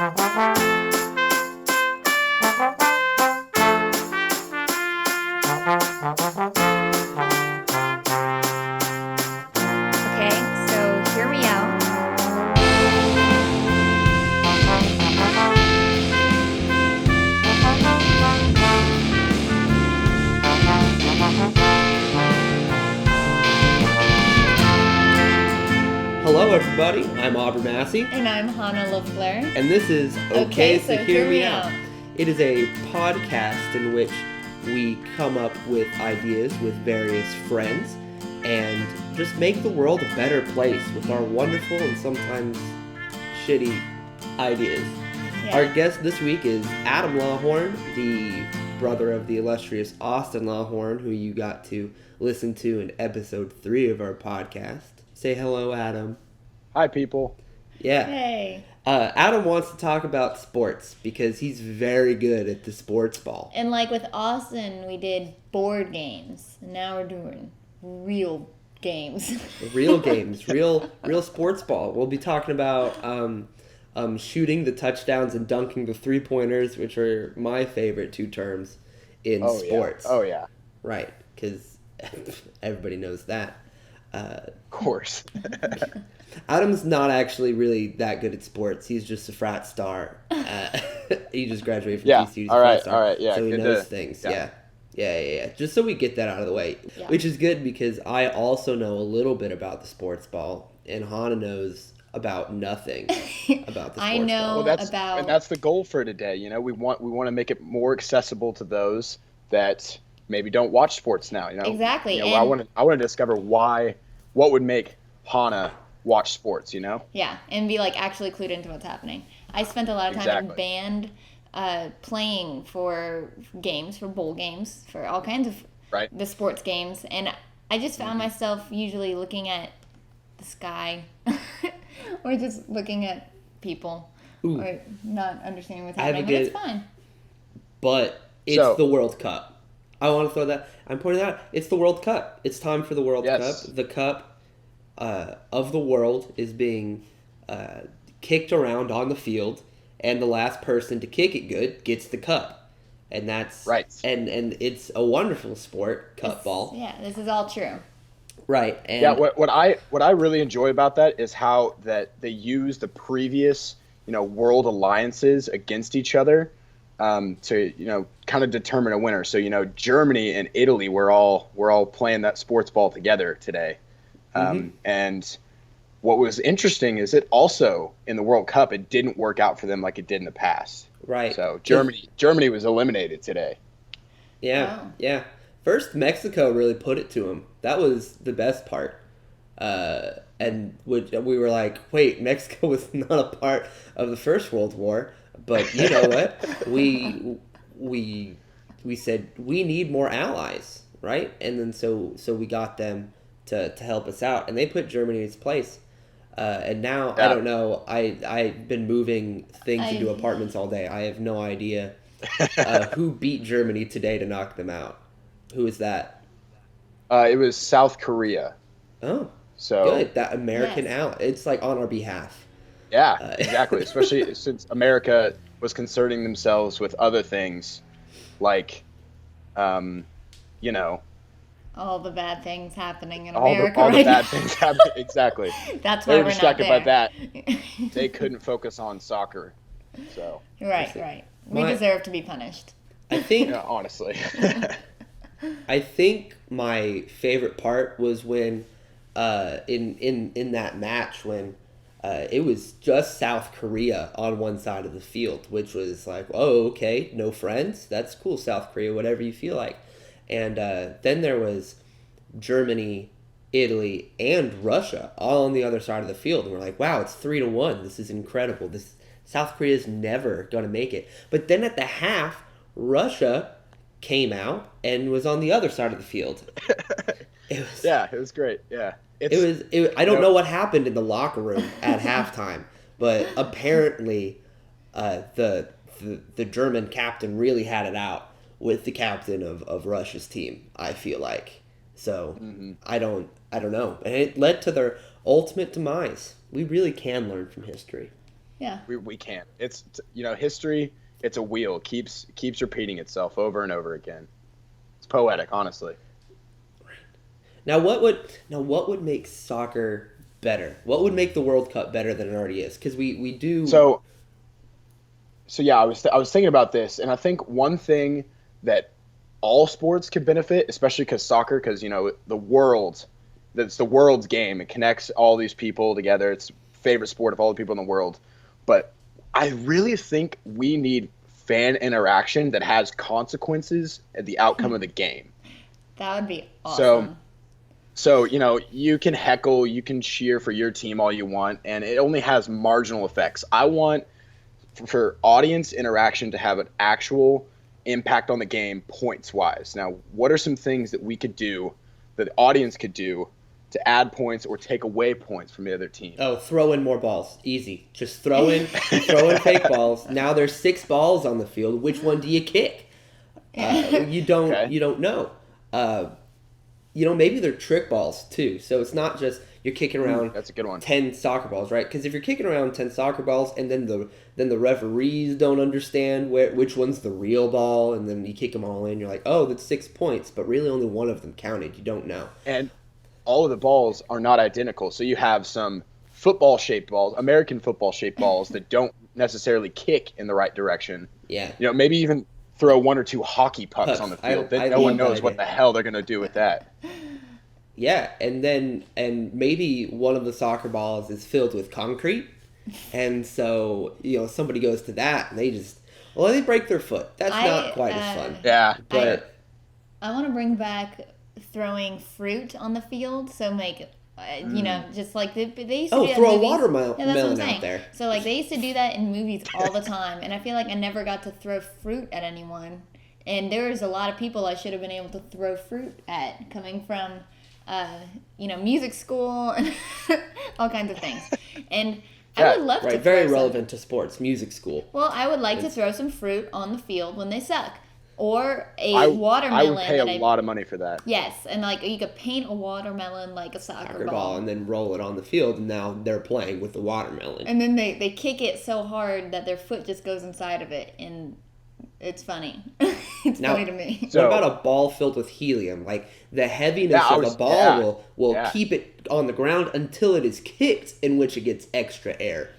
so hear me out. Hello, everybody. I'm Aubrey Massey. And I'm Hannah LaFleur. And this is Okay, so Hear Me Out. Out. It is a podcast in which we come up with ideas with various friends and just make the world a better place with our wonderful and sometimes shitty ideas. Yeah. Our guest this week is Adam Lawhorn, the brother of the illustrious Austin Lawhorn, who you got to listen to in episode 3 of our podcast. Say hello, Adam. Hi, people. Yeah. Hey. Adam wants to talk about sports because he's very good at the sports ball. And like with Austin, we did board games. And now we're doing real games. Real games, real sports ball. We'll be talking about shooting the touchdowns and dunking the three-pointers, which are my favorite two terms in sports. Yeah. Oh, yeah. Right, because everybody knows that. Of course. Adam's not actually really that good at sports. He's just a frat star. He just graduated from TCU. All right. Yeah, so he good knows things. Yeah. Just so we get that out of the way, which is good because I also know a little bit about the sports ball, and Hannah knows about nothing about the sports I know ball. And that's the goal for today. You know, we want to make it more accessible to those that maybe don't watch sports now. You know, Exactly. You know, I want to discover what would make Hannah watch sports. You know. Yeah, and be like actually clued into what's happening. I spent a lot of time in band, playing for games, for bowl games, for all kinds of the sports games, and I just found myself usually looking at the sky, or just looking at people, or not understanding what's happening. But it's fine. But it's the World Cup. I want to throw that. I'm pointing that out. It's the World Cup. It's time for the World Cup. The cup of the world is being kicked around on the field, and the last person to kick it good gets the cup. And that's right. And it's a wonderful sport, cup ball. Yeah, this is all true. Right. And what I really enjoy about that is how that they use the previous, world alliances against each other to kind of determine a winner. So Germany and Italy we're all playing that sports ball together today. And what was interesting is it also in the World Cup it didn't work out for them like it did in the past. Right. So Germany was eliminated today. Yeah. Wow. Yeah. First, Mexico really put it to them. That was the best part. And we were like, wait, Mexico was not a part of the First World War. But you know what? We said we need more allies, right? And then so we got them to help us out, and they put Germany in its place. And now I don't know. I've been moving things into apartments all day. I have no idea who beat Germany today to knock them out. Who is that? It was South Korea. Oh, so good. That American ally. It's like on our behalf. Yeah, exactly. Especially since America was concerning themselves with other things, like, all the bad things happening in all America the right bad now. things happening. Exactly. That's why they were we're distracted not there. by that. They couldn't focus on soccer. So. Right. We deserve to be punished. I think. Honestly. I think my favorite part was when, in that match when, it was just South Korea on one side of the field, which was like, oh, okay, no friends, that's cool, South Korea, whatever you feel like, and then there was Germany, Italy, and Russia all on the other side of the field, and we're like, wow, it's 3-1, this is incredible, this South Korea is never gonna make it, but then at the half, Russia came out and was on the other side of the field. It was great. Yeah. I don't know what happened in the locker room at halftime, but apparently the German captain really had it out with the captain of Russia's team, I feel like. So I don't know. And it led to their ultimate demise. We really can learn from history. Yeah. We can't. It's history. It's a wheel. Keeps repeating itself over and over again. It's poetic, honestly. Now what would make soccer better? What would make the World Cup better than it already is? Because we do. So yeah, I was thinking about this, and I think one thing that all sports could benefit, especially because soccer, because that's the world's game. It connects all these people together. It's favorite sport of all the people in the world. But I really think we need fan interaction that has consequences at the outcome of the game. That would be awesome. So, you can heckle, you can cheer for your team all you want, and it only has marginal effects. I want for audience interaction to have an actual impact on the game points-wise. Now, what are some things that we could do, that the audience could do, to add points or take away points from the other team? Oh, throw in more balls. Easy. Just throw in fake balls. Now there's 6 balls on the field. Which one do you kick? You don't know. Maybe they're trick balls too. So it's not just you're kicking around that's a good one. 10 soccer balls, right? Because if you're kicking around 10 soccer balls and then the referees don't understand which one's the real ball, and then you kick them all in, you're like, oh, that's 6 points, but really only one of them counted. You don't know. And all of the balls are not identical. So you have some football-shaped balls, American football-shaped balls that don't necessarily kick in the right direction. Yeah. Maybe even throw 1 or 2 hockey pucks on the field. Then no one knows what the hell they're going to do with that. Yeah, and maybe one of the soccer balls is filled with concrete, and so somebody goes to that and they break their foot. That's not quite as fun. Yeah, but I want to bring back throwing fruit on the field. So just like they used to do that throw in a movies. watermelon out there. So like they used to do that in movies all the time, and I feel like I never got to throw fruit at anyone. And there was a lot of people I should have been able to throw fruit at, coming from music school and all kinds of things. And I would love to throw very relevant to sports, music school. Well, I would like to throw some fruit on the field when they suck. Or a watermelon. I would pay a lot of money for that. Yes, and you could paint a watermelon like a soccer ball. And then roll it on the field, and now they're playing with the watermelon. And then they kick it so hard that their foot just goes inside of it, and it's funny. It's funny to me. What about a ball filled with helium? Like, the heaviness of the ball will keep it on the ground until it is kicked, in which it gets extra air.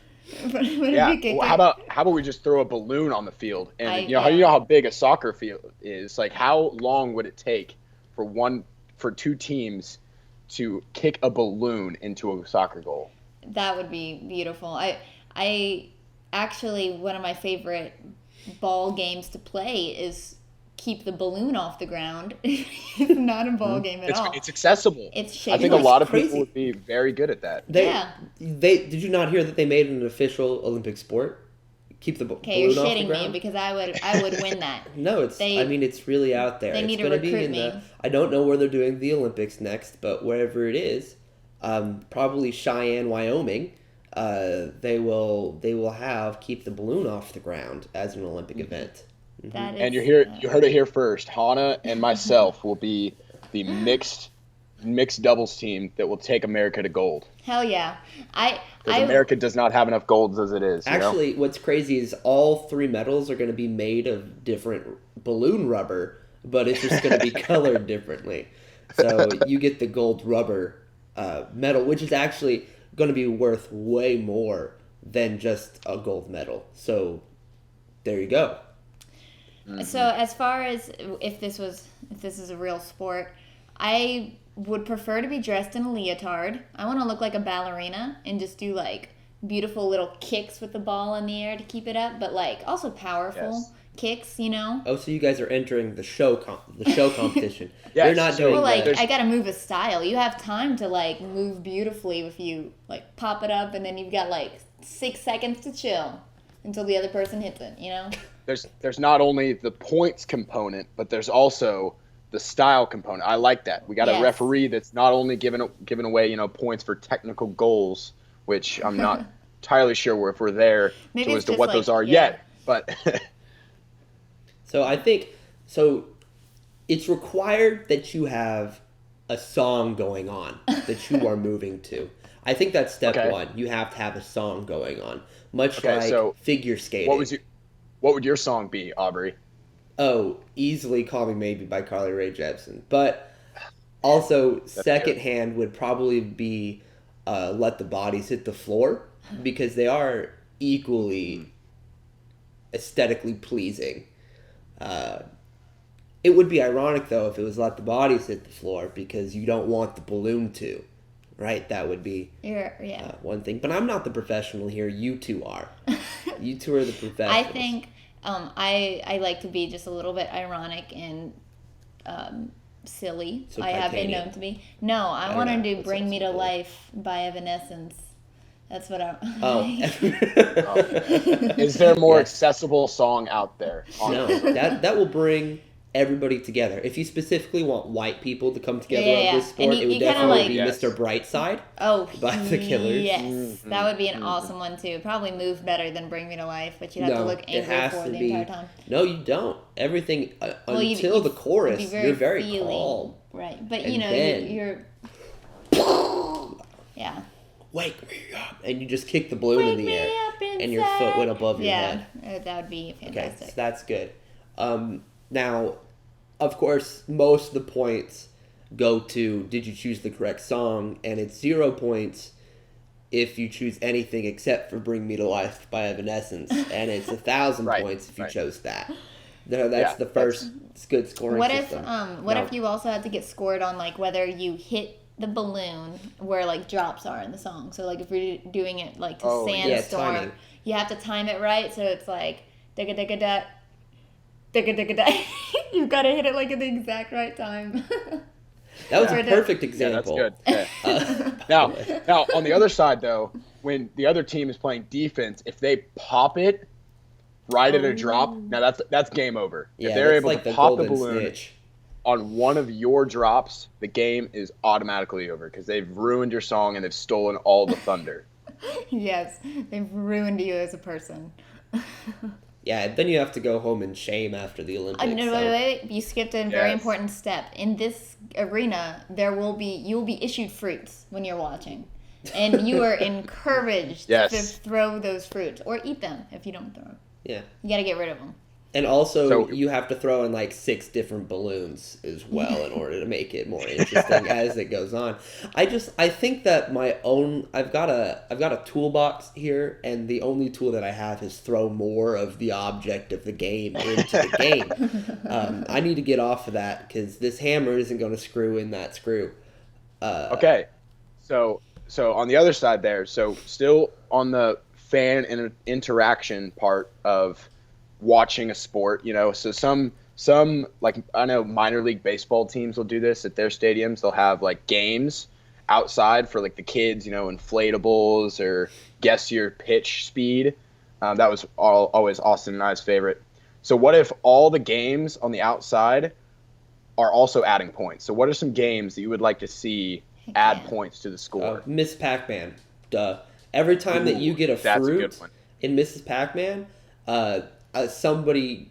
How about we just throw a balloon on the field, and you know how big a soccer field is? Like, how long would it take for 2 teams to kick a balloon into a soccer goal? That would be beautiful. I actually, one of my favorite ball games to play is keep the balloon off the ground. It's not a ball game at all. It's accessible. It's shaped. I think a lot of people would be very good at that. Did you not hear that they made an official Olympic sport? Keep the balloon off the ground? Okay, you're shitting me, because I would win that. No, it's really out there. They need to recruit me. I don't know where they're doing the Olympics next, but wherever it is, probably Cheyenne, Wyoming, they will have keep the balloon off the ground as an Olympic event. Mm-hmm. And you heard it here first. Hannah and myself will be the mixed doubles team that will take America to gold. Hell yeah. America does not have enough golds as it is. Actually, what's crazy is all 3 medals are going to be made of different balloon rubber, but it's just going to be colored differently. So you get the gold rubber medal, which is actually going to be worth way more than just a gold medal. So there you go. Mm-hmm. So as far as if this is a real sport, I would prefer to be dressed in a leotard. I want to look like a ballerina and just do beautiful little kicks with the ball in the air to keep it up, but also powerful kicks, Oh, so you guys are entering the show competition. Yes. You're not doing I gotta move a style. You have time to move beautifully if you pop it up, and then you've got 6 seconds to chill until the other person hits it, There's not only the points component, but there's also the style component. I like that. We got a referee that's not only giving away, points for technical goals, which I'm not entirely sure if we're there as to what those are yet, but So I think it's required that you have a song going on that you are moving to. I think that's step one. You have to have a song going on, much like so figure skating. What would your song be, Aubrey? Oh, easily "Call Me Maybe" by Carly Rae Jepsen. But also, secondhand would probably be "Let the Bodies Hit the Floor" because they are equally aesthetically pleasing. It would be ironic, though, if it was "Let the Bodies Hit the Floor" because you don't want the balloon to, right? That would be one thing. But I'm not the professional here. You two are. You two are the professionals. I think I like to be just a little bit ironic and silly. So I have been known to be. No, I want to do "Bring Me to Life" by Evanescence. That's what I'm. Oh. Is there a more accessible song out there? No, that will bring everybody together. If you specifically want white people to come together on this sport, it would definitely be Mr. Brightside by the Killers. Yes, that would be an awesome one too. Probably move better than "Bring Me to Life," but you'd have to look angry for the entire time. No, you don't. Everything until the chorus, you're very calm. Right, but you're yeah. Wake me up, and you just kick the balloon in the air, and your foot went above your head. Yeah, that would be fantastic. Okay, so that's good. Now, of course, most of the points go to did you choose the correct song, and it's 0 points if you choose anything except for "Bring Me to Life" by Evanescence, and it's 1,000 points if you chose that. No, that's the first good scoring system. What if you also had to get scored on like whether you hit the balloon where like drops are in the song? So like if you're doing it like to Sandstorm, you have to time it right. So it's like digga digga da, digga digga da. You've got to hit it like at the exact right time. That was a perfect example. Yeah, that's good. Yeah. Now on the other side though, when the other team is playing defense, if they pop it right at a drop, now that's game over. If they're able to pop the balloon snitch on one of your drops, the game is automatically over because they've ruined your song and they've stolen all the thunder. Yes, they've ruined you as a person. Yeah, then you have to go home in shame after the Olympics. No, wait. You skipped a very important step. In this arena, you will be issued fruits when you're watching. And you are encouraged to throw those fruits or eat them if you don't throw them. Yeah. You got to get rid of them. And also, you have to throw in like 6 different balloons as well in order to make it more interesting as it goes on. I think that I've got a toolbox here, and the only tool that I have is throw more of the object of the game into the game. I need to get off of that because this hammer isn't going to screw in that screw. Okay, so on the other side there, so still on the fan interaction part of watching a sport, so some like I know minor league baseball teams will do this at their stadiums. They'll have like games outside for like the kids, inflatables or guess your pitch speed. That was always Austin and I's favorite. So what if all the games on the outside are also adding points? So what are some games that you would like to see add points to the score? Miss Pac-Man. Duh. Every time that you get a fruit in Mrs. Pac-Man, somebody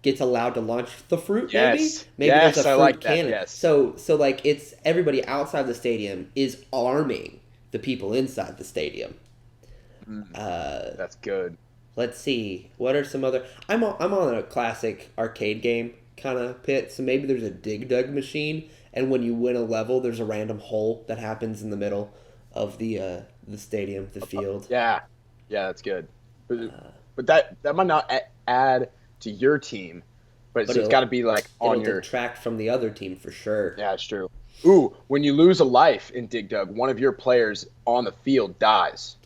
gets allowed to launch the fruit. Maybe there's a fruit cannon. Yes. So like it's everybody outside the stadium is arming the people inside the stadium. That's good. Let's see. What are some other? I'm on a classic arcade game kind of pit. So maybe there's a dig dug machine, and when you win a level, there's a random hole that happens in the middle of the stadium, the field. Yeah, that's good. But that might not add to your team, but so it's got to be like on your detract from the other team for sure. Yeah, it's true. Ooh, when you lose a life in Dig Dug, one of your players on the field dies.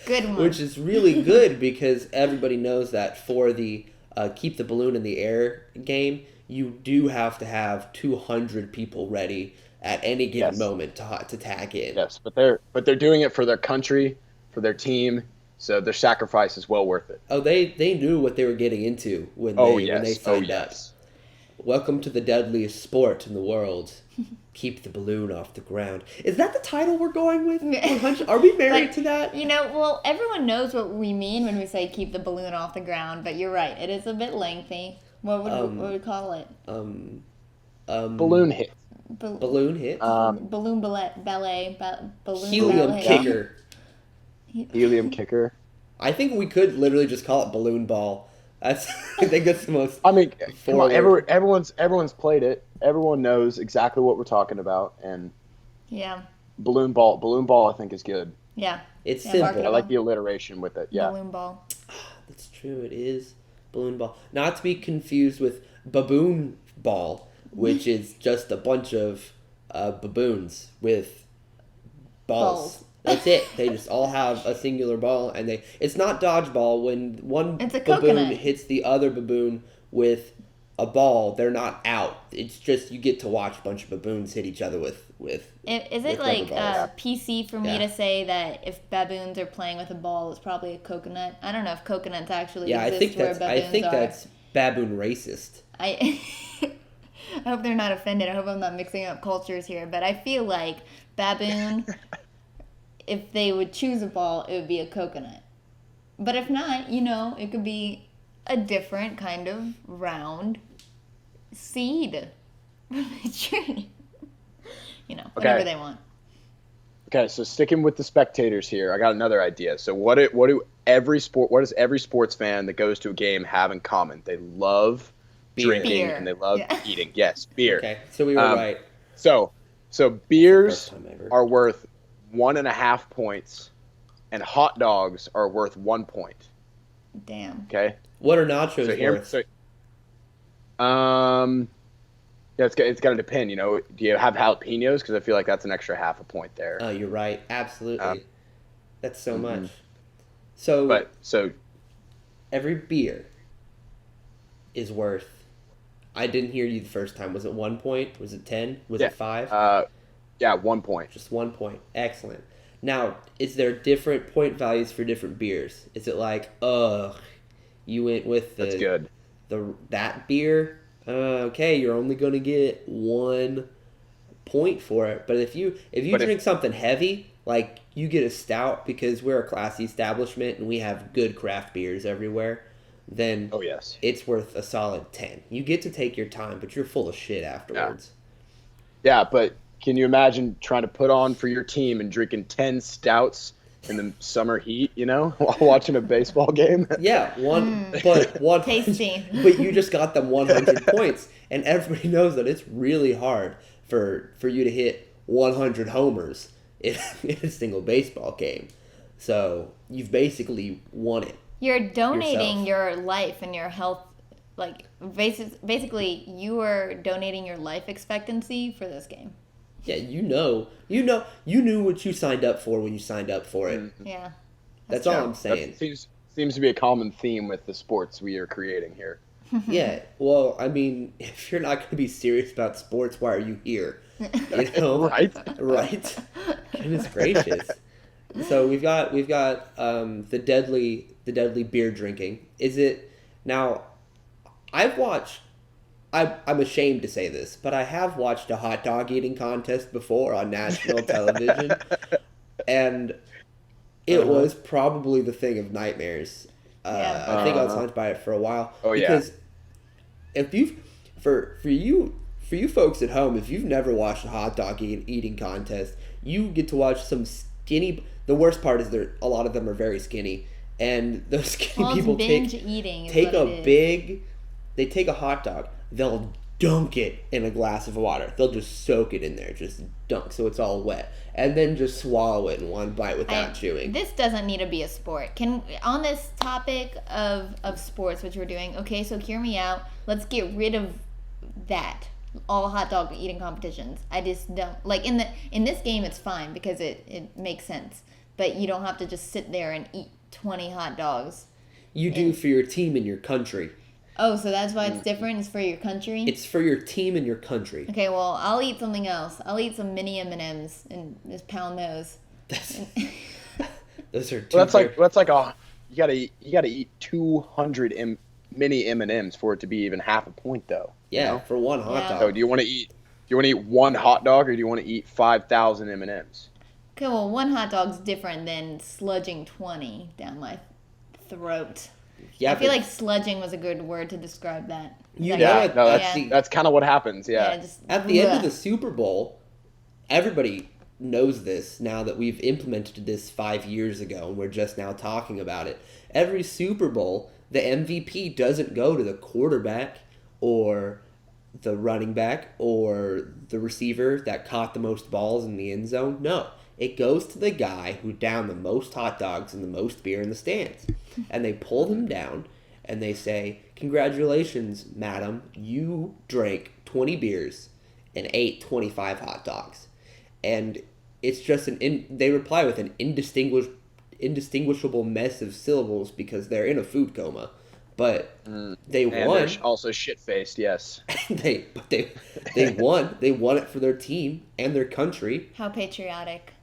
Good one. Which is really good because everybody knows that for the keep the balloon in the air game, you do have to have 200 people ready at any given moment to tag in. Yes, but they're doing it for their country, for their team. So their sacrifice is well worth it. Oh, they knew what they were getting into when they signed up. Welcome to the deadliest sport in the world. Keep the balloon off the ground. Is that the title we're going with? Are we married to that? Well, everyone knows what we mean when we say keep the balloon off the ground, but you're right. It is a bit lengthy. What would we call it? Balloon hit. Balloon hit. Balloon ballet. Balloon Helium ballet. kicker. Helium kicker. I think we could literally just call it balloon ball. I think that's the most. I mean, come on, everyone's played it. Everyone knows exactly what we're talking about, and yeah, balloon ball. I think is good. Yeah, it's simple. I like the alliteration with it. Yeah, balloon ball. That's true. It is balloon ball, not to be confused with baboon ball, which is just a bunch of baboons with balls. That's it. They just all have a singular ball, and it's not dodgeball. When one baboon hits the other baboon with a ball, they're not out. It's just you get to watch a bunch of baboons hit each other with Is it like PC for me to say that if baboons are playing with a ball, it's probably a coconut? I don't know if coconuts actually exist where baboons are. I think that's baboon racist. I hope they're not offended. I hope I'm not mixing up cultures here, but I feel like baboon, if they would choose a ball, it would be a coconut. But if not, it could be a different kind of round seed from a tree. Whatever they want. Okay, so sticking with the spectators here, I got another idea. So what does every sports fan that goes to a game have in common? They love drinking and they love eating. Yes, beer. Okay, so we were right. So beers are worth 1.5 points, and hot dogs are worth 1 point. Damn. Okay. What are nachos worth? Yeah, it's got to depend. Do you have jalapenos? Because I feel like that's an extra 0.5 point there. Oh, you're right. Absolutely. That's so much. So every beer is worth. I didn't hear you the first time. Was it 1 point? Was it 10? Was it 5? Yeah, 1 point. Just 1 point. Excellent. Now, is there different point values for different beers? Is it like, you went with that's good. that beer? Okay, you're only going to get 1 point for it. But if you drink something heavy, like you get a stout because we're a classy establishment and we have good craft beers everywhere, then it's worth a solid 10. You get to take your time, but you're full of shit afterwards. Yeah, but can you imagine trying to put on for your team and drinking 10 stouts in the summer heat, while watching a baseball game? Yeah, one tasty. But you just got them 100 points, and everybody knows that it's really hard for you to hit 100 homers in a single baseball game. So you've basically won it. You're donating your life and your health, like basically you are donating your life expectancy for this game. Yeah, you knew what you signed up for when you signed up for it. Yeah. That's all I'm saying. That seems to be a common theme with the sports we are creating here. Yeah, well, I mean, if you're not going to be serious about sports, why are you here? Right? Right. Goodness gracious. So we've got the deadly beer drinking. Is it now? I'm ashamed to say this, but I have watched a hot dog eating contest before on national television, and it was probably the thing of nightmares. I think I was haunted by it for a while. Because if for you folks at home, if you've never watched a hot dog eating contest, you get to watch some skinny. The worst part is a lot of them are very skinny, and those skinny people They take a hot dog. They'll dunk it in a glass of water. They'll just soak it in there, just dunk, so it's all wet, and then just swallow it in one bite without chewing. This doesn't need to be a sport. On this topic of sports, which we're doing, okay, so hear me out. Let's get rid of that. All hot dog eating competitions. I just don't like in this game. It's fine because it makes sense, but you don't have to just sit there and eat 20 hot dogs. You do for your team and your country. Oh, so that's why it's different? It's for your country? It's for your team and your country. Okay, well, I'll eat something else. I'll eat some mini M&Ms and just pound those. Those are you gotta eat 200 mini M&Ms for it to be even half a point, though. Yeah, for one hot dog. So do you want to eat one hot dog, or do you want to eat 5,000 M&Ms? Okay, well, one hot dog's different than sludging 20 down my throat. Yeah, I feel like sludging was a good word to describe that. That's kind of what happens. Yeah. At the end of the Super Bowl, everybody knows this now that we've implemented this 5 years ago and we're just now talking about it. Every Super Bowl, the MVP doesn't go to the quarterback or the running back or the receiver that caught the most balls in the end zone. No, it goes to the guy who downed the most hot dogs and the most beer in the stands. And they pull him down and they say, "Congratulations, madam, you drank 20 beers and ate 25 hot dogs." And it's just they reply with an indistinguishable mess of syllables because they're in a food coma. But they won. They're also shit-faced, yes. they won. They won it for their team and their country. How patriotic.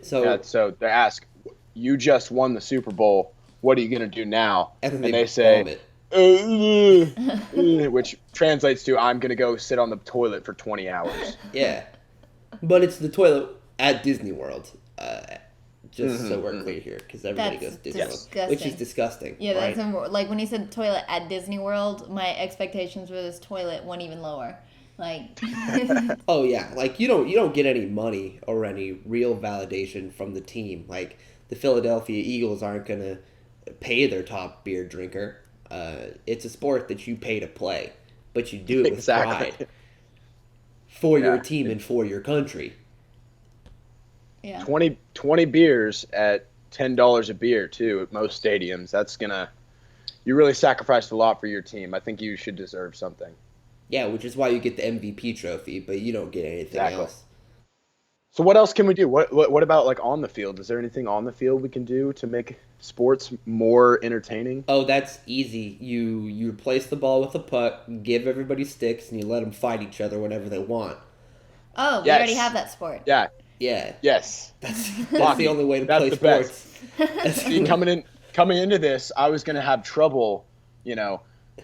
So they ask, "You just won the Super Bowl. What are you going to do now?" And they say, which translates to, "I'm going to go sit on the toilet for 20 hours. Yeah. But it's the toilet at Disney World. Just so we're clear here, because everybody goes to Disney World, which is disgusting. Yeah, that's like when he said toilet at Disney World, my expectations for this toilet went even lower. Like, oh yeah, like you don't get any money or any real validation from the team. Like the Philadelphia Eagles aren't gonna pay their top beer drinker. It's a sport that you pay to play, but you do it with pride for your team and for your country. Yeah. 20 beers at $10 a beer too at most stadiums. You really sacrificed a lot for your team. I think you should deserve something. Yeah, which is why you get the MVP trophy, but you don't get anything else. So what else can we do? What about like on the field? Is there anything on the field we can do to make sports more entertaining? Oh, that's easy. You replace the ball with a puck, give everybody sticks, and you let them fight each other whenever they want. Oh, we already have that sport. Yeah. Yeah. Yes. That's the only way to play sports. See, coming into this, I was going to have trouble,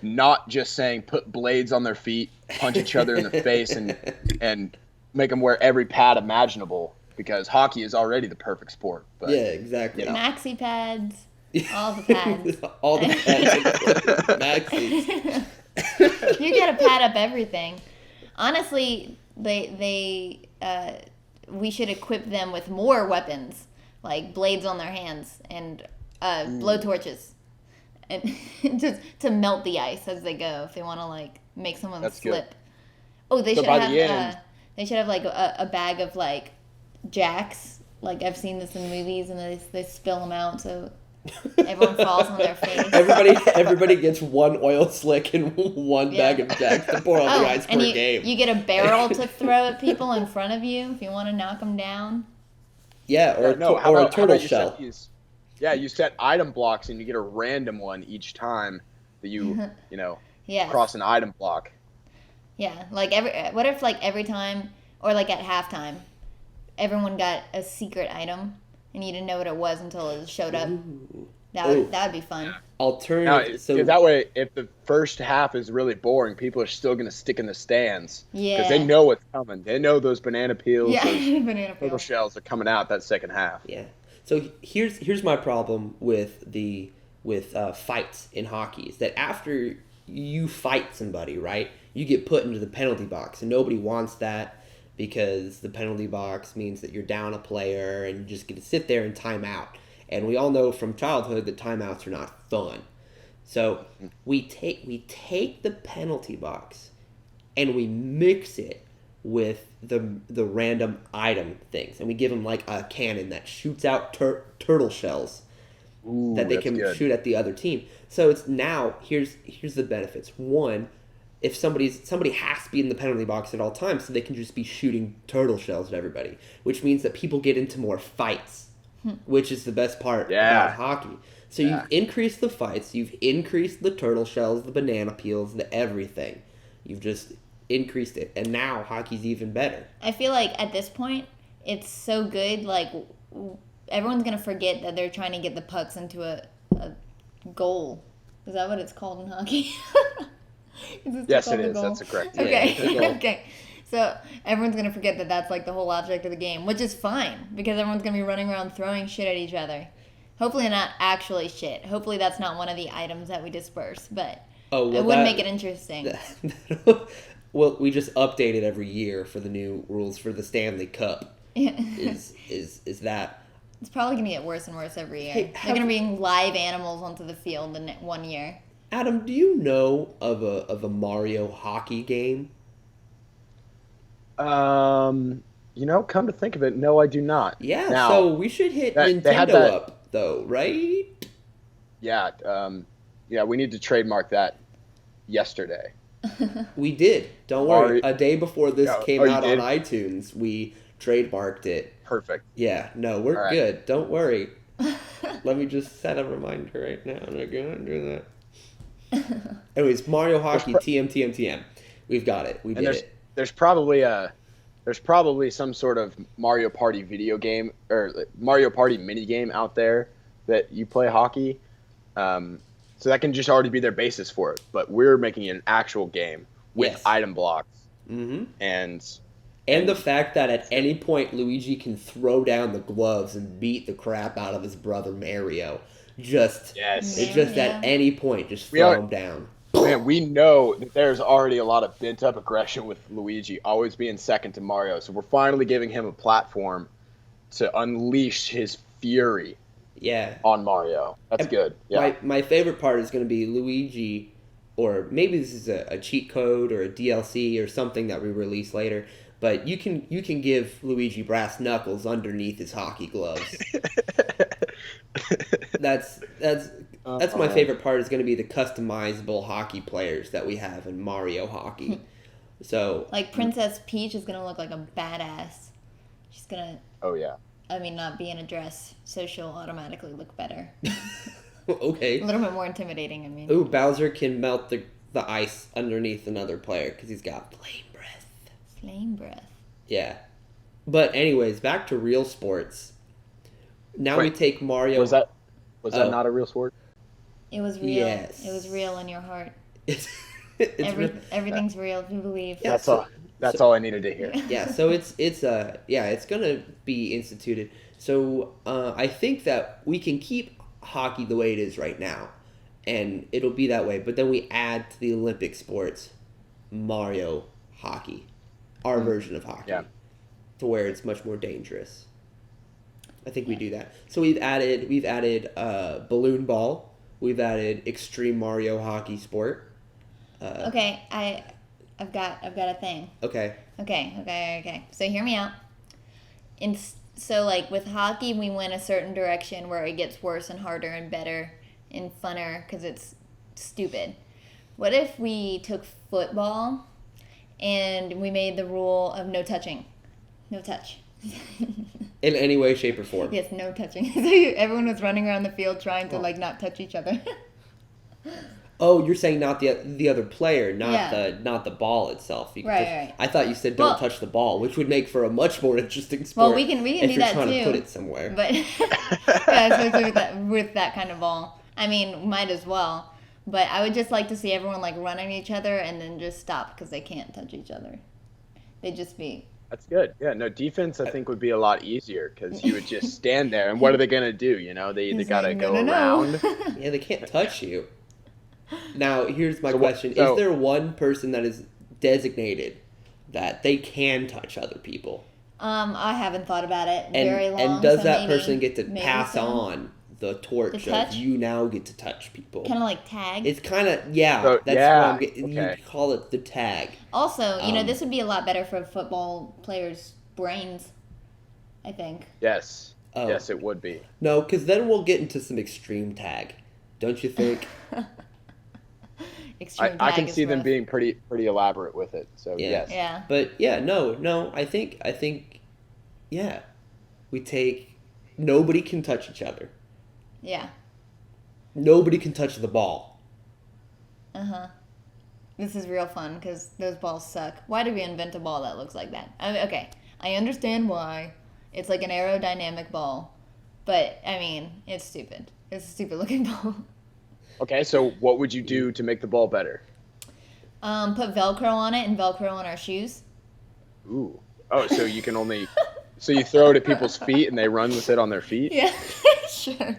not just saying put blades on their feet, punch each other in the face, and make them wear every pad imaginable, because hockey is already the perfect sport. But, yeah, exactly. Maxi pads, all the pads. all the pads. Maxis. You got to pad up everything. Honestly, we should equip them with more weapons, like blades on their hands and blowtorches, and just to melt the ice as they go if they want to like make someone slip. Good. Oh, they should have like a bag of like jacks. Like I've seen this in movies, and they spill them out so everyone falls on their face. Everybody gets one oil slick and one bag of jacks to pour on the ice per game. You get a barrel to throw at people in front of you if you want to knock them down. Yeah, or a turtle shell. You set item blocks, and you get a random one each time that you cross an item block. Yeah, like what if like every time, or like at halftime, everyone got a secret item and you didn't know what it was until it showed up? That would be fun. Alternative. So that way, if the first half is really boring, people are still going to stick in the stands. Yeah. Because they know what's coming. They know those banana peels, those turtle shells are coming out that second half. Yeah. So here's my problem with fights in hockey is that after you fight somebody, right, you get put into the penalty box, and nobody wants that, because the penalty box means that you're down a player and you just get to sit there and time out. And we all know from childhood that timeouts are not fun. So we take the penalty box and we mix it with the random item things, and we give them like a cannon that shoots out turtle shells that they can shoot at the other team. So it's now here's the benefits. One, if somebody has to be in the penalty box at all times, so they can just be shooting turtle shells at everybody, which means that people get into more fights, which is the best part about hockey. So you've increased the fights, you've increased the turtle shells, the banana peels, the everything. You've just increased it, and now hockey's even better. I feel like at this point, it's so good, like everyone's going to forget that they're trying to get the pucks into a goal. Is that what it's called in hockey? Yes, it is. That's correct. Okay. Okay. So everyone's going to forget that that's like the whole object of the game, which is fine because everyone's going to be running around throwing shit at each other. Hopefully not actually shit. Hopefully that's not one of the items that we disperse, but well, it would make it interesting. Well, we just update it every year for the new rules for the Stanley Cup. Is that? It's probably going to get worse and worse every year. They're going to bring live animals onto the field in 1 year. Adam, do you know of a Mario hockey game? Come to think of it, no, I do not. Yeah, now, so we should hit Nintendo up, though, right? Yeah, we need to trademark that yesterday. We did. Don't worry. A day before this came out on iTunes, we trademarked it. Perfect. Yeah, no, we're good. Don't worry. Let me just set a reminder right now. I'm not going to do that. Anyways, Mario Hockey, TM. We've got it. We did it. There's probably some sort of Mario Party video game or Mario Party mini game out there that you play hockey. So that can just already be their basis for it. But we're making it an actual game with item blocks. Mm-hmm. And the fact that at any point Luigi can throw down the gloves and beat the crap out of his brother Mario. At any point, just throw him down. Man, we know that there's already a lot of pent-up aggression with Luigi always being second to Mario. So we're finally giving him a platform to unleash his fury on Mario. That's good. Yeah. My favorite part is going to be Luigi, or maybe this is a cheat code or a DLC or something that we release later, but you can give Luigi brass knuckles underneath his hockey gloves. That's my favorite part is going to be the customizable hockey players that we have in Mario Hockey. So like Princess Peach is going to look like a badass. She's going to not be in a dress, so she'll automatically look better. Okay. A little bit more intimidating, I mean. Ooh, Bowser can melt the ice underneath another player because he's got flame breath. Flame breath. Yeah. But anyways, back to real sports. Now we take Mario. Was that not a real sport? It was real. Yes. It was real in your heart. Everything's real if you believe. Yeah, that's all I needed to hear. Yeah, so it's gonna be instituted. So I think that we can keep hockey the way it is right now, and it'll be that way. But then we add to the Olympic sports, Mario Hockey, our version of hockey, to where it's much more dangerous. I think we do that. So we've added Balloonball. We've added Extreme Mario Hockey Sport. Okay, I've got a thing. Okay. So hear me out. So like with hockey, we went a certain direction where it gets worse and harder and better and funner because it's stupid. What if we took football and we made the rule of no touching? No touch. In any way, shape, or form. Yes, no touching. So everyone was running around the field trying to not touch each other. Oh, you're saying not the other player, not the ball itself. Right. I thought you said don't touch the ball, which would make for a much more interesting sport. Well, we can do that too. If you're trying to put it somewhere. But especially with that kind of ball. I mean, might as well. But I would just like to see everyone run at each other and then just stop because they can't touch each other. They'd just be. That's good. Yeah, no, defense I think would be a lot easier because you would just stand there and what are they going to do? They either got to go around. Yeah, they can't touch you. Now, here's my question. Is there one person that is designated that they can touch other people? I haven't thought about it very long. And does that person get to pass on the torch of you now get to touch people? Kind of like tag? It's kind of, what I'm getting. Okay. You call it the tag. Also, this would be a lot better for football players' brains, I think. Yes. Yes, it would be. No, because then we'll get into some extreme tag. Don't you think? I can see them being pretty elaborate with it. So yes. Yeah. But no. I think we take nobody can touch each other. Yeah. Nobody can touch the ball. This is real fun because those balls suck. Why did we invent a ball that looks like that? Okay, I understand why. It's like an aerodynamic ball, but I mean, it's stupid. It's a stupid looking ball. Okay, so what would you do to make the ball better? Put Velcro on it and Velcro on our shoes. Ooh. Oh, so you can only... So you throw it at people's feet and they run with it on their feet? Yeah. Sure.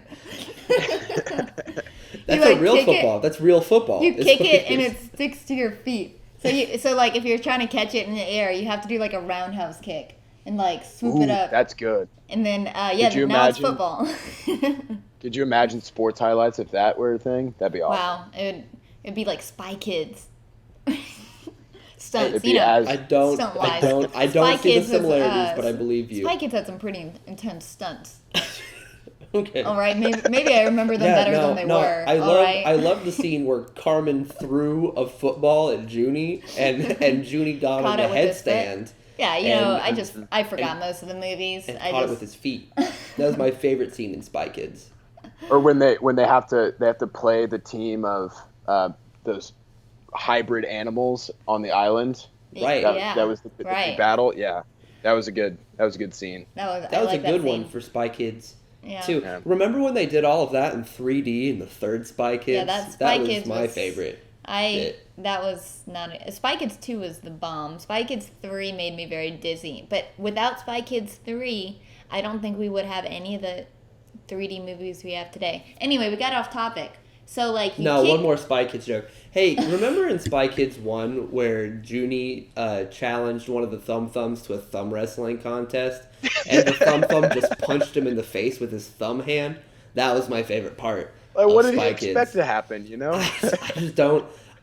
That's a real football. That's real football. You kick it and it sticks to your feet. So like if you're trying to catch it in the air, you have to do like a roundhouse kick and like swoop it up. That's good. And then now it's football. Could you imagine sports highlights if that were a thing? That'd be awesome. Wow, it'd be like Spy Kids. Stunts, I don't see the similarities, but I believe you. Spy Kids had some pretty intense stunts. Okay. All right, maybe I remember them better than they were. I love the scene where Carmen threw a football at Junie and Junie got on the headstand. Yeah, I forgot most of the movies. And caught it with his feet. That was my favorite scene in Spy Kids. Or when they have to play the team of those hybrid animals on the island. Right. That was the big battle. Yeah. That was a good scene. That was a good one for Spy Kids. Yeah. Too. Yeah. Remember when they did all of that in 3D in the third Spy Kids? Yeah, Spy Kids was my favorite. That was not Spy Kids 2 was the bomb. Spy Kids 3 made me very dizzy. But without Spy Kids 3, I don't think we would have any of the 3D movies we have today. Anyway, we got off topic. So one more Spy Kids joke. Hey, remember in Spy Kids 1 where Junie challenged one of the Thumbs to a thumb wrestling contest, and the Thumb just punched him in the face with his thumb hand? That was my favorite part. What did he expect to happen?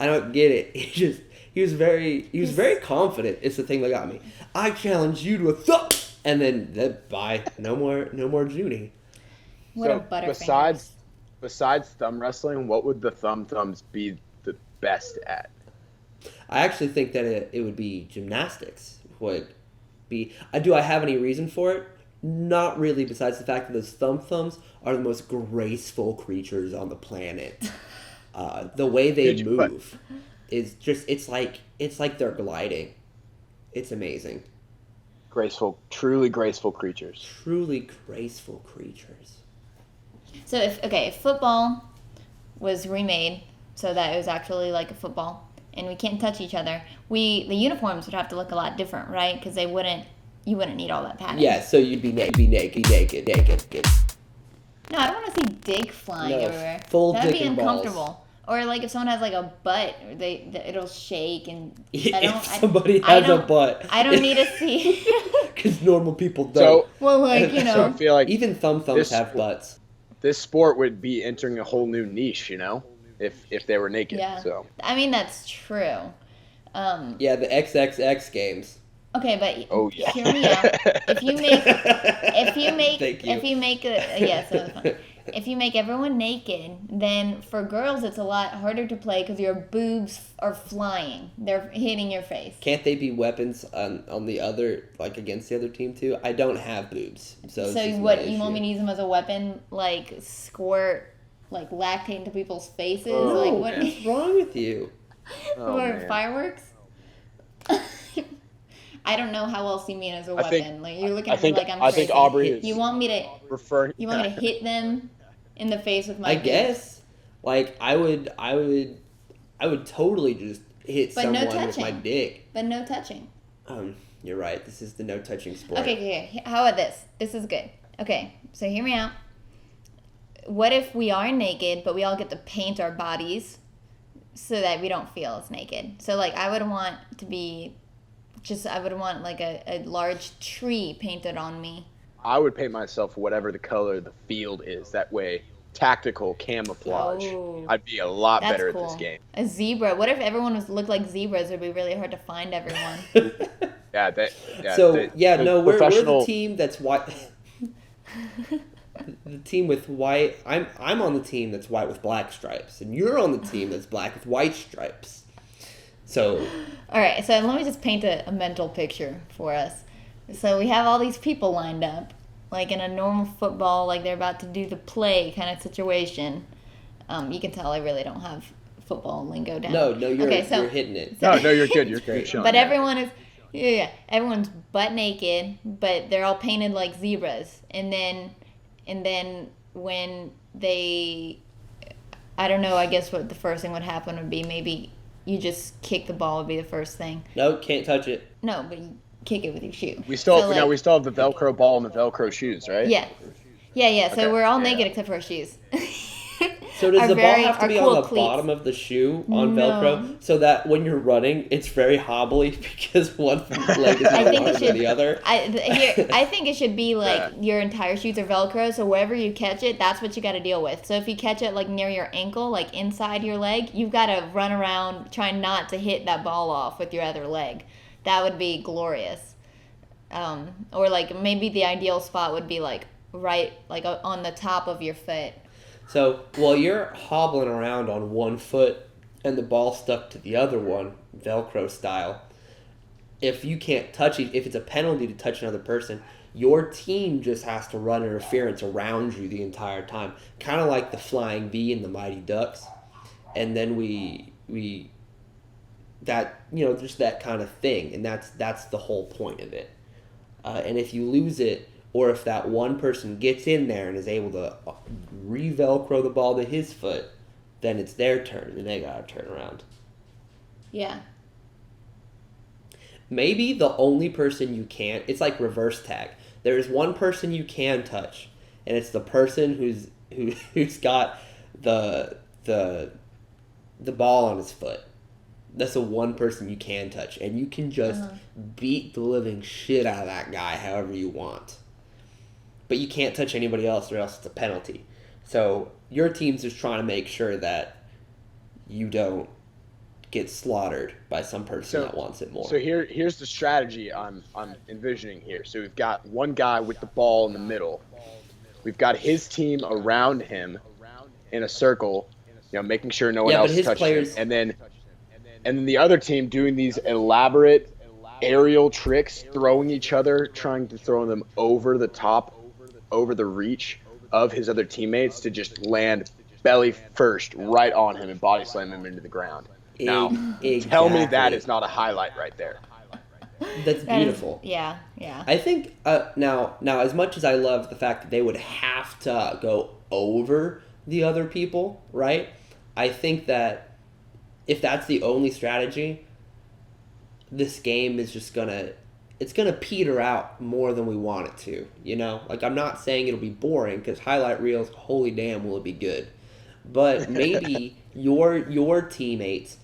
I don't get it. He was very confident. It's the thing that got me. I challenge you to a thumb, and then bye. No more Junie. What a butterfingers. Besides thumb wrestling, what would the thumbs be the best at? I actually think that it would be gymnastics. Would be. Do I have any reason for it? Not really. Besides the fact that those thumbs are the most graceful creatures on the planet. The way they move is just it's like they're gliding. It's amazing. Truly graceful creatures. Truly graceful creatures. So if football was remade so that it was actually like a football and we can't touch each other, the uniforms would have to look a lot different, right? Because you wouldn't need all that padding. Yeah, so you'd be naked. No, I don't want to see dick flying everywhere. Full That'd dick be and uncomfortable. Balls. Or like if someone has like a butt, it'll shake and if somebody has a butt, I don't need to see. Because normal people don't. So I feel like even thumbs have butts. This sport would be entering a whole new niche, if they were naked. Yeah. So I mean that's true. Yeah, the XXX games. Okay, but hear me out. If you make everyone naked, then for girls it's a lot harder to play because your boobs are flying. They're hitting your face. Can't they be weapons on the other, like against the other team too? I don't have boobs, so what you want me to use them as a weapon, like squirt, like lactate into people's faces? No, what's wrong with you? Or fireworks? I don't know how else you mean as a weapon. You're looking at me like I'm crazy. I think Aubrey you want me to hit them in the face with my boobs? Guess. I would totally just hit someone with my dick. But no touching. You're right. This is the no touching sport. Okay. How about this? This is good. Okay, so hear me out. What if we are naked, but we all get to paint our bodies so that we don't feel as naked? So I would want like a large tree painted on me. I would paint myself whatever the color of the field is. That way, tactical camouflage. I'd be a lot better at this game. A zebra. What if everyone looked like zebras? It'd be really hard to find everyone. We're the team that's white. The team with white. I'm on the team that's white with black stripes, and you're on the team that's black with white stripes. So. All right, so let me just paint a mental picture for us. So we have all these people lined up, like in a normal football, like they're about to do the play kind of situation. You can tell I really don't have football lingo down. No, you're hitting it. No, you're good. You're great. But everyone is, everyone's butt naked, but they're all painted like zebras. And then when they, I don't know, I guess what the first thing would happen would be maybe you just kick the ball would be the first thing. No, can't touch it. No, but you kick it with your shoe. We still have the Velcro ball and the Velcro shoes, right? Yeah. Yeah. So Okay. we're all naked except for our shoes. So does the ball have to be cool on the cleats. bottom of the shoe on Velcro so that when you're running, it's very hobbly because one leg is more longer than the other? I think it should be like your entire shoes are Velcro, so wherever you catch it, that's what you got to deal with. So if you catch it like near your ankle, like inside your leg, you've got to run around trying not to hit that ball off with your other leg. That would be glorious. Or like maybe the ideal spot would be like right like on the top of your foot. So while you're hobbling around on one foot and the ball stuck to the other one, Velcro style, if you can't touch it, if it's a penalty to touch another person, your team just has to run interference around you the entire time, kind of like the Flying V and the Mighty Ducks. And then we that, you know, just that kind of thing, and that's the whole point of it. And if you lose it, or if that one person gets in there and is able to re-Velcro the ball to his foot, then it's their turn, and they gotta turn around. Yeah. Maybe the only person you can't, it's like reverse tag. There is one person you can touch, and it's the person who's got the ball on his foot. That's the one person you can touch, and you can just beat the living shit out of that guy however you want. But you can't touch anybody else, or else it's a penalty. So your team's just trying to make sure that you don't get slaughtered by some person that wants it more. So here's the strategy I'm envisioning here. So we've got one guy with the ball in the middle. We've got his team around him in a circle, you know, making sure no one else touches him. And then the other team doing these elaborate aerial tricks, throwing each other, trying to throw them over the top, over the reach of his other teammates to just land belly first right on him and body slam him into the ground. Now, tell me that is not a highlight right there. That's beautiful. Yeah. I think now as much as I love the fact that they would have to go over the other people, right? I think that if that's the only strategy, this game is just it's gonna peter out more than we want it to, you know? Like, I'm not saying it'll be boring, because highlight reels, holy damn, will it be good. But maybe your teammates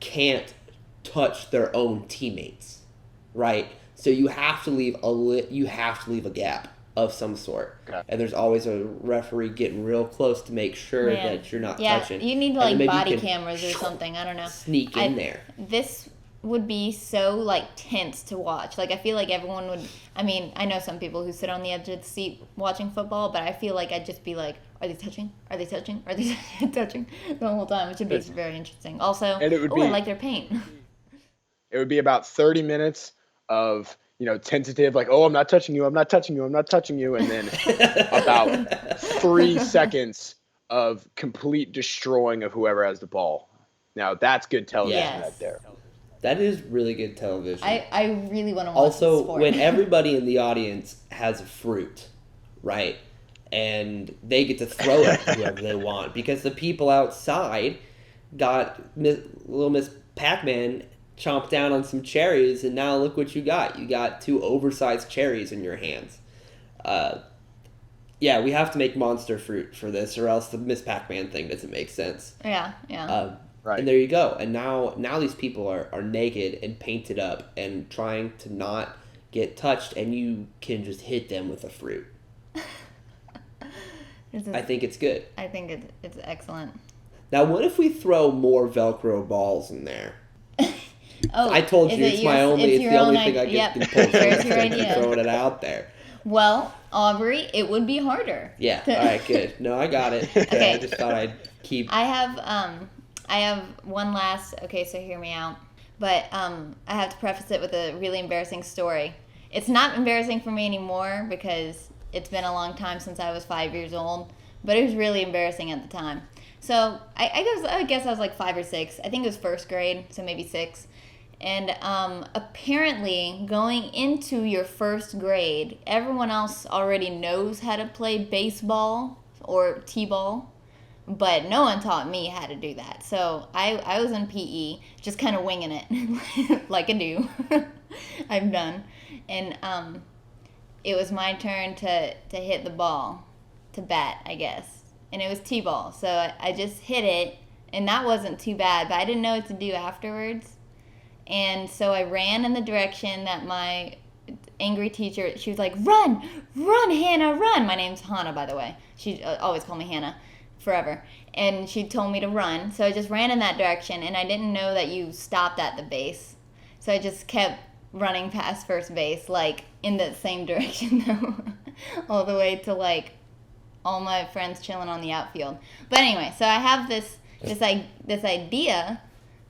can't touch their own teammates, right? So you have to leave a gap of some sort. Okay. And there's always a referee getting real close to make sure that you're not touching. You need like body cameras or something, I don't know. Sneak in there. This would be so like tense to watch. Like, I feel like everyone would, I mean, I know some people who sit on the edge of the seat watching football, but I feel like I'd just be like, are they touching? Are they touching? Are they touching the whole time? Which would be very interesting. Also, I like their paint. It would be about 30 minutes of, you know, tentative, like, oh, I'm not touching you, I'm not touching you, I'm not touching you, and then about 3 seconds of complete destroying of whoever has the ball. Now, that's good television right there. That is really good television. I really want to watch also, this sport. When everybody in the audience has a fruit, right, and they get to throw it to whoever they want, because the people outside got little Miss Pac-Man chomped down on some cherries, and now look what you got. You got 2 oversized cherries in your hands. Yeah, we have to make monster fruit for this, or else the Miss Pac-Man thing doesn't make sense. Yeah. Right. And there you go. And now these people are naked and painted up and trying to not get touched, and you can just hit them with a fruit. I think it's good. I think it's excellent. Now, what if we throw more Velcro balls in there? I told you it's the only thing I get impulsive throwing it out there. Well, Aubrey, it would be harder. Yeah. All right. Good. No, I got it. Okay. I just thought I'd keep. I have one last. Okay, so hear me out. But I have to preface it with a really embarrassing story. It's not embarrassing for me anymore because it's been a long time since I was 5 years old. But it was really embarrassing at the time. So I guess I was like 5 or 6. I think it was first grade, so maybe 6. And apparently, going into your first grade, everyone else already knows how to play baseball or t-ball, but no one taught me how to do that. So I was in PE, just kind of winging it, like I do. I'm done. And it was my turn to hit the ball. to bat, I guess. And it was T-ball. So I just hit it, and that wasn't too bad, but I didn't know what to do afterwards. And so I ran in the direction that my angry teacher, she was like, run, Hannah, run. My name's Hannah, by the way. She always called me Hannah forever. And she told me to run. So I just ran in that direction, and I didn't know that you stopped at the base. So I just kept running past first base, like, in the same direction, though, all the way to, like, all my friends chilling on the outfield. But anyway, so I have this idea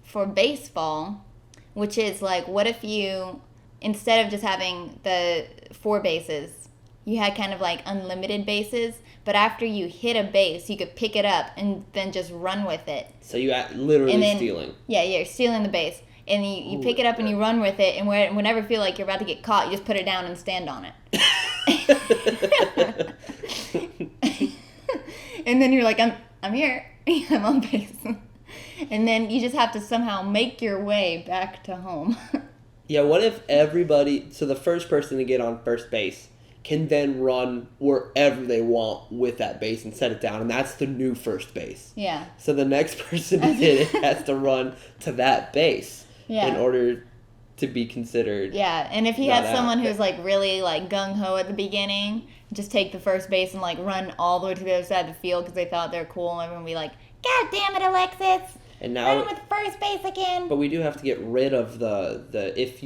for baseball, which is, like, what if you, instead of just having the 4 bases, you had kind of, like, unlimited bases, but after you hit a base, you could pick it up and then just run with it. So you literally stealing. Yeah, you're stealing the base. And you pick it up and you run with it, and whenever you feel like you're about to get caught, you just put it down and stand on it. And then you're like, I'm here. I'm on base. And then you just have to somehow make your way back to home. Yeah, what if so the first person to get on first base can then run wherever they want with that base and set it down, and that's the new first base. Yeah. So the next person to hit it has to run to that base. Yeah. In order to be considered. Yeah, and if he has someone who's like really like gung-ho at the beginning, just take the first base and like run all the way to the other side of the field because they thought they're cool, and everyone will be like, God damn it, Alexis! And now, run with first base again! But we do have to get rid of if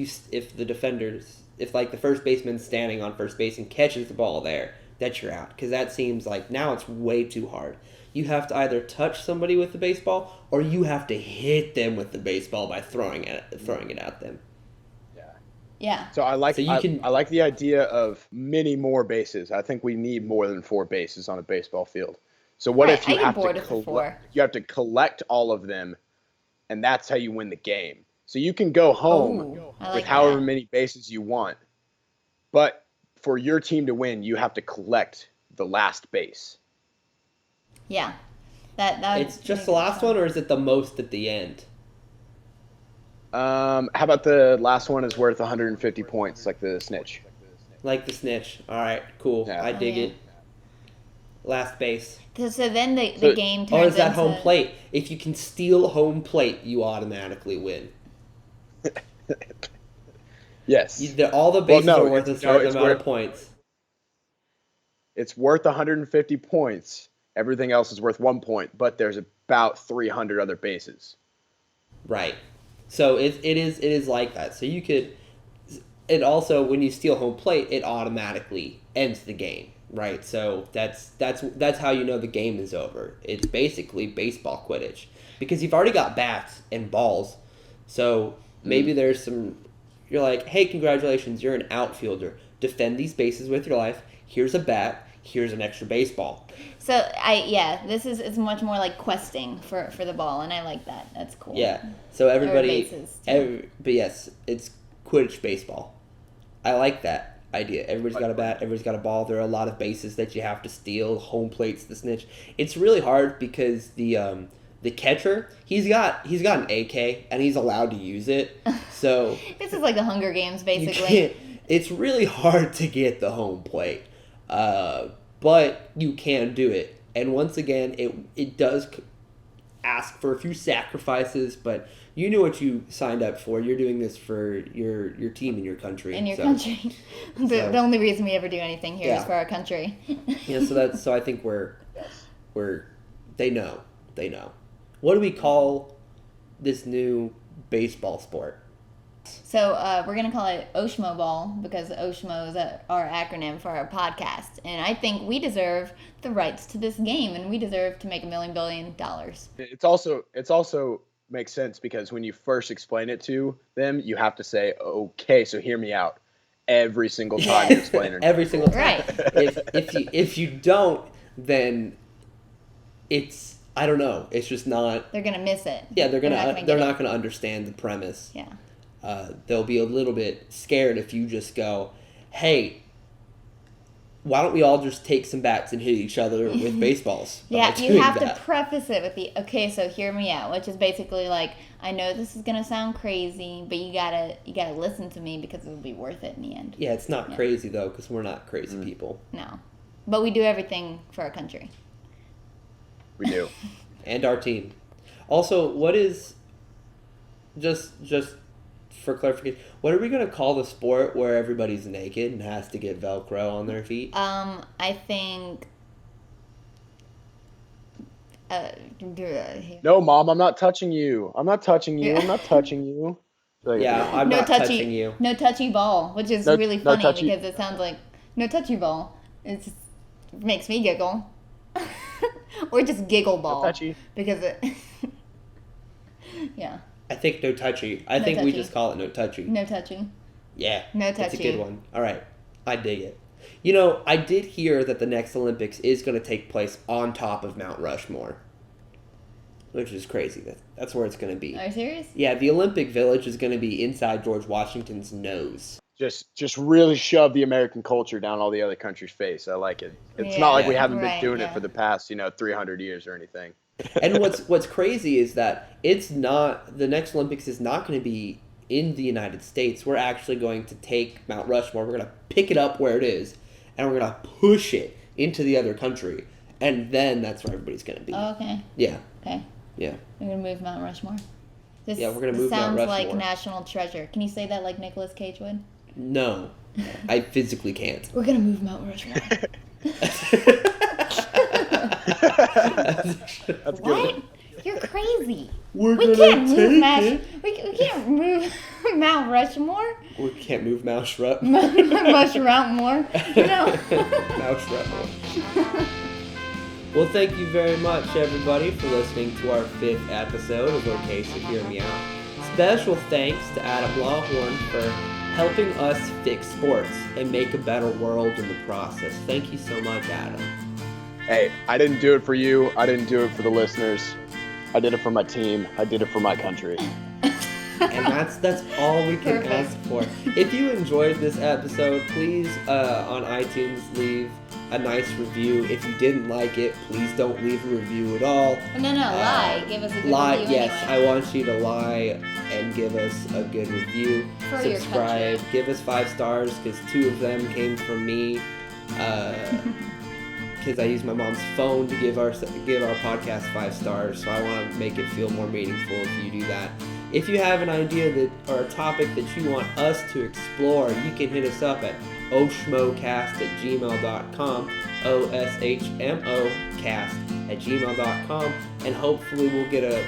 the first baseman's standing on first base and catches the ball there, that you're out. Because that seems like now it's way too hard. You have to either touch somebody with the baseball or you have to hit them with the baseball by throwing it at them. Yeah. Yeah. So I like I like the idea of many more bases. I think we need more than 4 bases on a baseball field. So what if you have to collect all of them, and that's how you win the game. So you can go home with however many bases you want, but for your team to win, you have to collect the last base. Yeah, that it's just the last one, or is it the most at the end? How about the last one is worth 150 points, like the snitch? Like the snitch. All right, cool. Yeah. I dig it. Last base. So then the game turns into... Or is that home plate? If you can steal home plate, you automatically win. Yes. All the bases are worth a certain amount of points. It's worth 150 points. Everything else is worth 1 point, but there's about 300 other bases. Right. So it is like that. So you could, and also when you steal home plate, it automatically ends the game, right? So that's how you know the game is over. It's basically baseball Quidditch because you've already got bats and balls. So maybe there's some. You're like, hey, congratulations, you're an outfielder. Defend these bases with your life. Here's a bat. Here's an extra baseball. So this is much more like questing for the ball, and I like that. That's cool. Yeah. So but yes, it's Quidditch baseball. I like that idea. Everybody's got a bat. Everybody's got a ball. There are a lot of bases that you have to steal. Home plate's the snitch. It's really hard because the catcher he's got an AK and he's allowed to use it. So this is like the Hunger Games basically. It's really hard to get the home plate. But you can do it. And once again, it does ask for a few sacrifices, but you knew what you signed up for. You're doing this for your team and your country. Country. The only reason we ever do anything here is for our country. Yeah, so I think they know. What do we call this new baseball sport? So we're going to call it Oshmo Ball because Oshmo is our acronym for our podcast. And I think we deserve the rights to this game, and we deserve to make $1 billion. It's also makes sense because when you first explain it to them, you have to say, okay, so hear me out. Every single time you explain it. Every single time. Right. If you don't, then it's, I don't know. It's just not. They're going to miss it. Yeah, they're not going to understand the premise. Yeah. They'll be a little bit scared if you just go, hey, why don't we all just take some bats and hit each other with baseballs? Yeah, you have to preface it with okay, so hear me out, which is basically like, I know this is gonna sound crazy, but you gotta listen to me because it'll be worth it in the end. Yeah, it's not crazy though, because we're not crazy people. No. But we do everything for our country. We do. And our team. Also, what is, just for clarification, what are we going to call the sport where everybody's naked and has to get Velcro on their feet? I think... No, Mom, I'm not touching you. I'm not touching you. I'm not touching you. Yeah, I'm not touching you. No touchy ball, which is really funny because it sounds like no touchy ball. It makes me giggle. Or just giggle ball. No touchy. Because it... Yeah. I think no touchy. I think we just call it no touchy. No touchy. Yeah. No touchy. That's a good one. All right. I dig it. You know, I did hear that the next Olympics is going to take place on top of Mount Rushmore, which is crazy. That's where it's going to be. Are you serious? Yeah, the Olympic Village is going to be inside George Washington's nose. Just really shove the American culture down all the other countries' face. I like it. It's not like we haven't been doing it for the past, 300 years or anything. And what's crazy is that it's not, the next Olympics is not going to be in the United States. We're actually going to take Mount Rushmore. We're going to pick it up where it is, and we're going to push it into the other country. And then that's where everybody's going to be. Oh, okay. Yeah. Okay. Yeah. We're going to move Mount Rushmore. We're going to move Mount Rushmore. Sounds like national treasure. Can you say that like Nicolas Cage would? No. I physically can't. We're going to move Mount Rushmore. That's what? good. You're crazy. We can't move Mount Rushmore. We can't move Mount Rushmore. Mount Rushmore. No. Mount Rushmore. Well, thank you very much, everybody, for listening to our 5th episode of Okay, So Hear Me Out. Special thanks to Adam Lawhorn for helping us fix sports and make a better world in the process. Thank you so much, Adam. Hey, I didn't do it for you. I didn't do it for the listeners. I did it for my team. I did it for my country. And that's all we can ask for. If you enjoyed this episode, please on iTunes leave a nice review. If you didn't like it, please don't leave a review at all. No, lie. Give us a good review yes, anyway. I want you to lie and give us a good review. For subscribe. Give us 5 stars because 2 of them came from me. Because I use my mom's phone to give our podcast 5 stars, so I want to make it feel more meaningful if you do that. If you have an idea or a topic that you want us to explore, you can hit us up at oshmocast@gmail.com, oshmocast@gmail.com, and hopefully we'll get a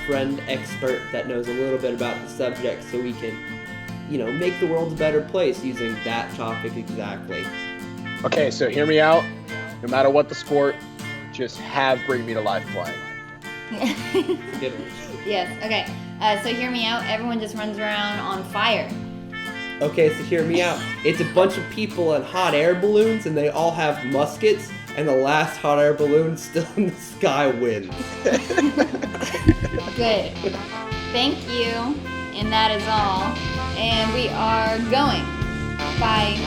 friend expert that knows a little bit about the subject so we can, make the world a better place using that topic exactly. Okay, so hear me out. No matter what the sport, just have Bring Me to Life playing. Good one. Yes, okay. So hear me out. Everyone just runs around on fire. Okay, so hear me out. It's a bunch of people in hot air balloons, and they all have muskets, and the last hot air balloon still in the sky wins. Good. Thank you. And that is all. And we are going. Bye.